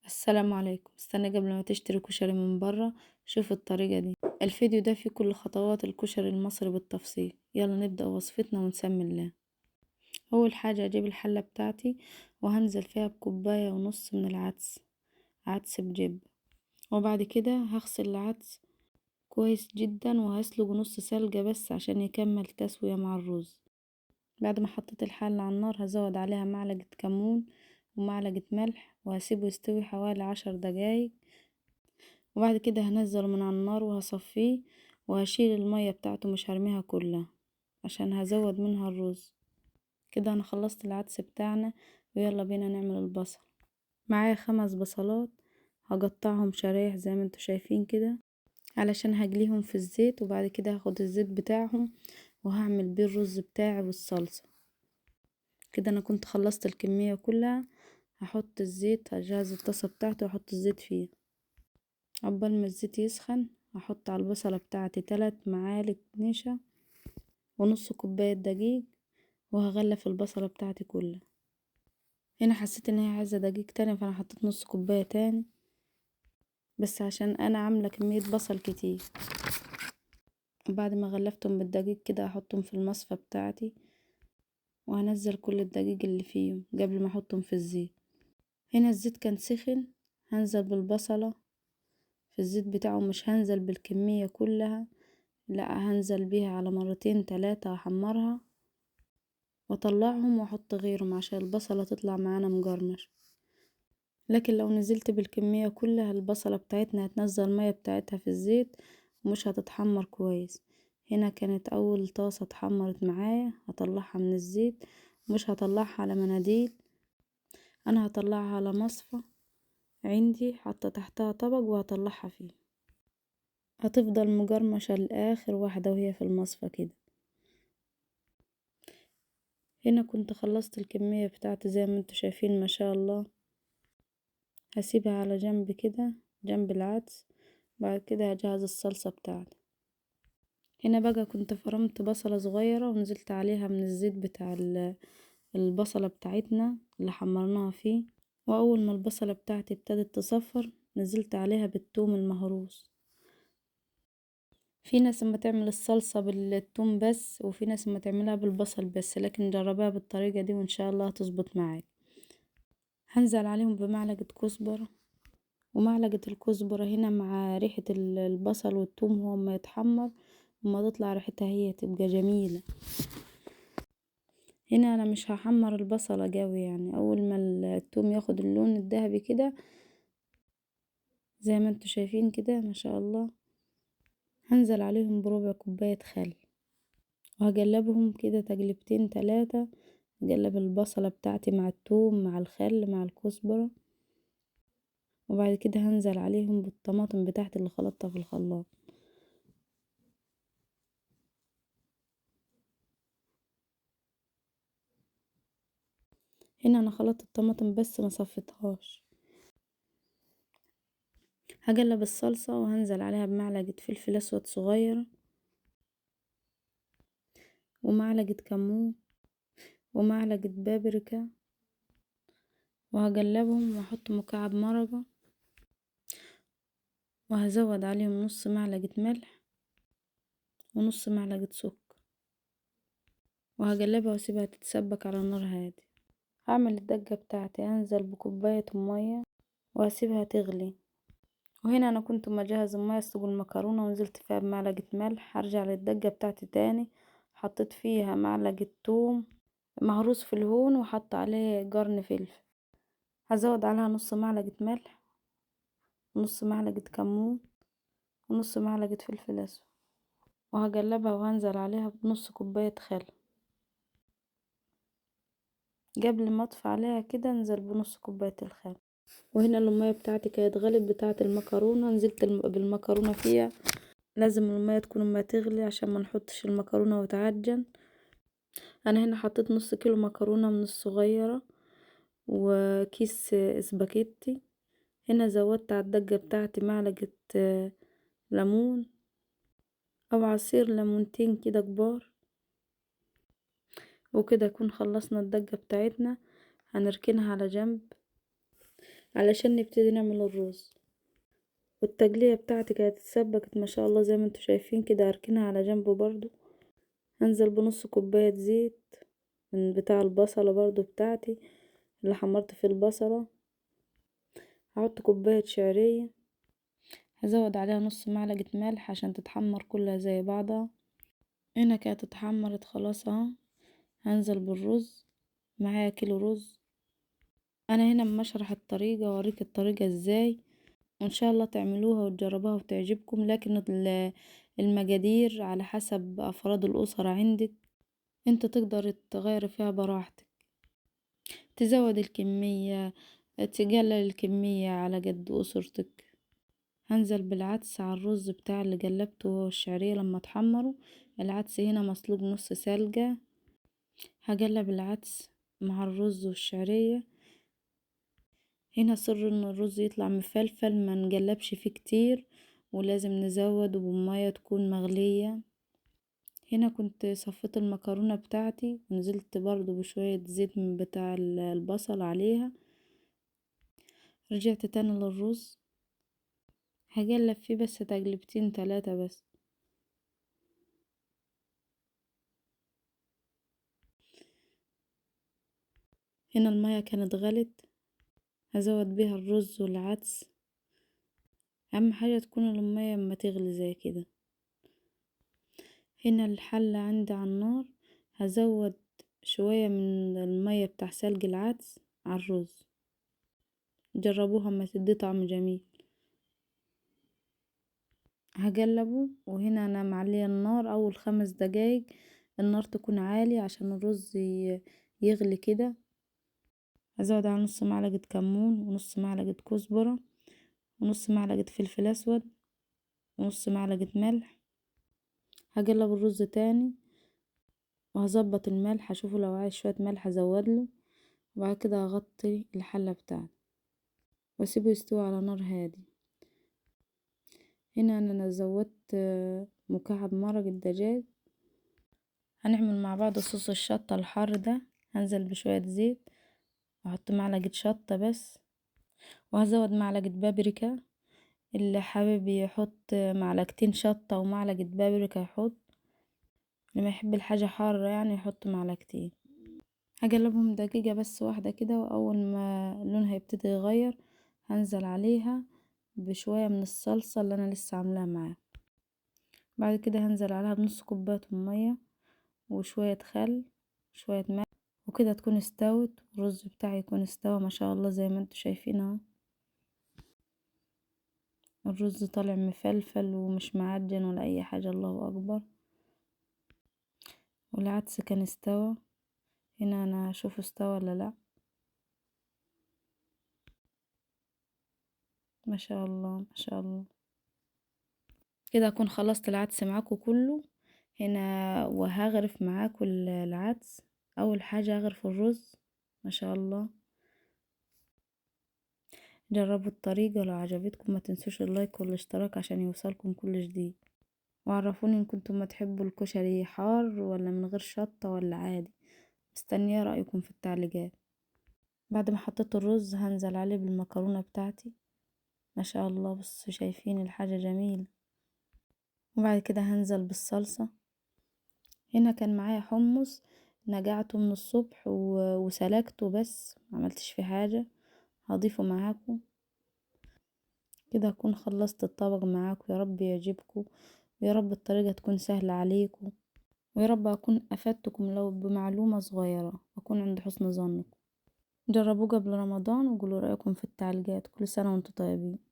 السلام عليكم. استنى قبل ما تشتري كشري من برا، شوف الطريقة دي. الفيديو ده فيه كل خطوات الكشري المصري بالتفصيل. يلا نبدأ وصفتنا ونسمي الله. اول حاجة اجيب الحلة بتاعتي وهنزل فيها بكوباية ونص من العدس، عدس بجيب. وبعد كده هغسل العدس كويس جدا وهسلقه نص سلقة بس عشان يكمل تسوية مع الرز. بعد ما حطيت الحلة على النار هزود عليها معلقة كمون ومعلقة ملح وهسيبه يستوي حوالي 10 دقايق. وبعد كده هنزله من على النار وهصفيه وهشيل المية بتاعته، مش هرميها كلها عشان هزود منها الرز. كده انا خلصت العدس بتاعنا، ويلا بينا نعمل البصل. معايا 5 بصلات هقطعهم شرايح زي ما انتوا شايفين كده علشان هقليهم في الزيت، وبعد كده هاخد الزيت بتاعهم وهعمل بيه الرز بتاعي والصلصة. كده انا كنت خلصت الكمية كلها. هحط الزيت، هجهز الطاسة بتاعتي واحط الزيت فيه. عقبال ما الزيت يسخن هحط على البصلة بتاعتي 3 معالق نشا ونص كوباية دقيق، وهغلف البصلة بتاعتي كلها. هنا حسيت ان هي عايزة دقيق تاني فانا حطيت نص كوباية تاني، بس عشان انا عاملة كمية بصل كتير. بعد ما غلفتهم بالدقيق كده هحطهم في المصفى بتاعتي وهنزل كل الدقيق اللي فيهم قبل ما احطهم في الزيت. هنا الزيت كان سخن، هنزل بالبصلة في الزيت بتاعه، مش هنزل بالكمية كلها، لا هنزل بيها على مرتين 3 احمرها واطلعهم واحط غيرهم عشان البصلة تطلع معانا مقرمش. لكن لو نزلت بالكمية كلها البصلة بتاعتنا هتنزل المية بتاعتها في الزيت ومش هتتحمر كويس. هنا كانت اول طاسة اتحمرت معايا، هطلعها من الزيت، مش هطلعها على مناديل، انا هطلعها على مصفى عندي حاطة تحتها طبق وهطلعها فيه. هتفضل مقرمشة لاخر واحدة وهي في المصفى كده. هنا كنت خلصت الكمية بتاعتي زي ما انتوا شايفين ما شاء الله. هسيبها على جنب كده جنب العدس. بعد كده هجهز الصلصة بتاعتي. هنا بقى كنت فرمت بصلة صغيرة ونزلت عليها من الزيت بتاع البصلة بتاعتنا اللي حمرناها فيه. واول ما البصلة بتاعتي ابتدت تصفر نزلت عليها بالثوم المهروس. في ناس اما تعمل الصلصة بالثوم بس، وفي ناس اما تعملها بالبصل بس، لكن جربها بالطريقة دي وان شاء الله هتظبط معاك. هنزل عليهم بمعلقة كزبرة، ومعلقة الكزبرة هنا مع ريحة البصل والثوم هو ما يتحمر وما تطلع ريحتها هي تبقى جميلة. هنا انا مش هحمر البصلة قوي، يعني اول ما الثوم ياخد اللون الذهبي كده زي ما انتوا شايفين كده ما شاء الله، هنزل عليهم بربع كوباية خل وهقلبهم كده تقلبتين 3. اقلب البصلة بتاعتي مع الثوم مع الخل مع الكزبرة، وبعد كده هنزل عليهم بالطماطم بتاعتي اللي خلطتها في الخلاط. هنا انا خلطت الطماطم بس ما صفيتهاش. هقلب الصلصة وهنزل عليها بمعلقة فلفل اسود صغيرة ومعلقة كمون ومعلقة بابريكا، وهقلبهم واحط مكعب مرقة، وهزود عليهم نص معلقة ملح ونص معلقة سكر، وهقلبها واسيبها تتسبك على نار هادي. هعمل الدقة بتاعتي، هنزل بكوباية مية وهسيبها تغلي. وهنا انا كنت مجهز المية اسلق المكرونة ونزلت فيها بمعلقة ملح. هرجع للدقة بتاعتي تاني، حطيت فيها معلقة توم مهروس في الهون وحط عليه قرن فلفل. هزود عليها نص معلقة ملح ونص معلقة كمون ونص معلقة فلفل اسود، وهقلبها وهنزل عليها بنص كوباية خل. قبل ما اطفي عليها كده انزل بنص كوباية الخل. وهنا المية بتاعتي كانت غلت بتاعة المكرونة، نزلت بالمكرونة فيها. لازم المية تكون ما تغلي عشان ما نحطش المكرونة وتعجن. انا هنا حطيت نص كيلو مكرونة من الصغيرة وكيس اسباجيتي. هنا زودت على الدقة بتاعتي معلقة ليمون او عصير ليمونتين كده كبار. وكده نكون خلصنا الدقة بتاعتنا، هنركنها على جنب. علشان نبتدي نعمل الرز. والتقلية بتاعتي كانت اتسبكت ما شاء الله زي ما انتوا شايفين كده، اركنها على جنب برضو. هنزل بنص كوباية زيت من بتاع البصلة برضو بتاعتي اللي حمرت في البصلة. هحط كوباية شعرية، هزود عليها نص معلقة ملح عشان تتحمر كلها زي بعضها. هنا كانت اتحمرت خلاص اهو. هنزل بالرز، معايا كيلو رز. انا هنا اما اشرح الطريقة اوريك الطريقة ازاي، وان شاء الله تعملوها وتجربوها وتعجبكم. لكن المقادير على حسب افراد الاسرة عندك، انت تقدر تغير فيها براحتك، تزود الكمية تقلل الكمية على قد اسرتك. هنزل بالعدس على الرز بتاع اللي قلبته والشعرية لما تحمروا. العدس هنا مسلوق نص سلقة. هقلب العدس مع الرز والشعرية. هنا سر ان الرز يطلع مفلفل، ما نقلبش فيه كتير، ولازم نزوده بمية تكون مغلية. هنا كنت صفيت المكرونة بتاعتي ونزلت برضو بشوية زيت من بتاع البصل عليها. رجعت تاني للرز، هقلب فيه بس تقلبتين 3 بس. هنا المية كانت غلت، هزود بيها الرز والعدس. اهم حاجة تكون المية اما تغلي زي كده. هنا الحلة عندي على النار، هزود شوية من المية بتاع سلق العدس على الرز. جربوها ما تدي طعم جميل. هقلبه، وهنا انا معلية النار اول 5 دقايق. النار تكون عالية عشان الرز يغلي كده. هزود على نص معلقة كمون ونص معلقة كزبرة ونص معلقة فلفل اسود ونص معلقة ملح. هقلب الرز تاني وهظبط الملح، اشوفه لو عايز شوية ملح ازودله. وبعد كده هغطي الحلة بتاعتي واسيبه يستوي على نار هادي. هنا انا زودت مكعب مرق الدجاج. هنعمل مع بعض صوص الشطة الحار ده. هنزل بشوية زيت واحط معلقة شطة بس، وهزود معلقة بابريكا. اللي حابب يحط معلقتين شطة ومعلقة بابريكا يحط، اللي ما يحب الحاجة حارة يعني يحط معلقتين. هقلبهم دقيقة بس واحدة كده، وأول ما لونها يبتدي يغير هنزل عليها بشوية من الصلصة اللي أنا لسه عاملاها معاه. بعد كده هنزل عليها بنص كوباية مية وشوية خل وشوية ملح، وكده تكون استوت. الرز بتاعي يكون استوى ما شاء الله زي ما انتوا شايفين اهو. الرز طالع مفلفل ومش معجن ولا اي حاجة، الله اكبر. والعدس كان استوى. هنا انا هشوف استوى ولا لا. ما شاء الله ما شاء الله. كده اكون خلصت العدس معاكم كله هنا. وهغرف معاكم العدس. اول حاجة هغرف الرز. ما شاء الله. جربوا الطريقة، لو عجبتكم ما تنسوش اللايك والاشتراك عشان يوصلكم كل جديد. وعرفوني ان كنتم ما تحبوا الكشري حار ولا من غير شطة ولا عادي. مستنية رأيكم في التعليقات. بعد ما حطيت الرز هنزل عليه بالمكرونة بتاعتي. ما شاء الله بصوا شايفين الحاجة جميلة. وبعد كده هنزل بالصلصة. هنا كان معايا حمص نقعته من الصبح وسلقته بس ما عملتش فيه حاجة. هضيفه معاكم. كده اكون خلصت الطبق معاكم. يا رب يعجبكم، ويا رب الطريقة تكون سهلة عليكم، ويا رب أكون أفدتكم لو بمعلومة صغيرة. أكون عند حسن ظنكم. جربوه قبل رمضان وقولوا رأيكم في التعليقات. كل سنة وانتم طيبين.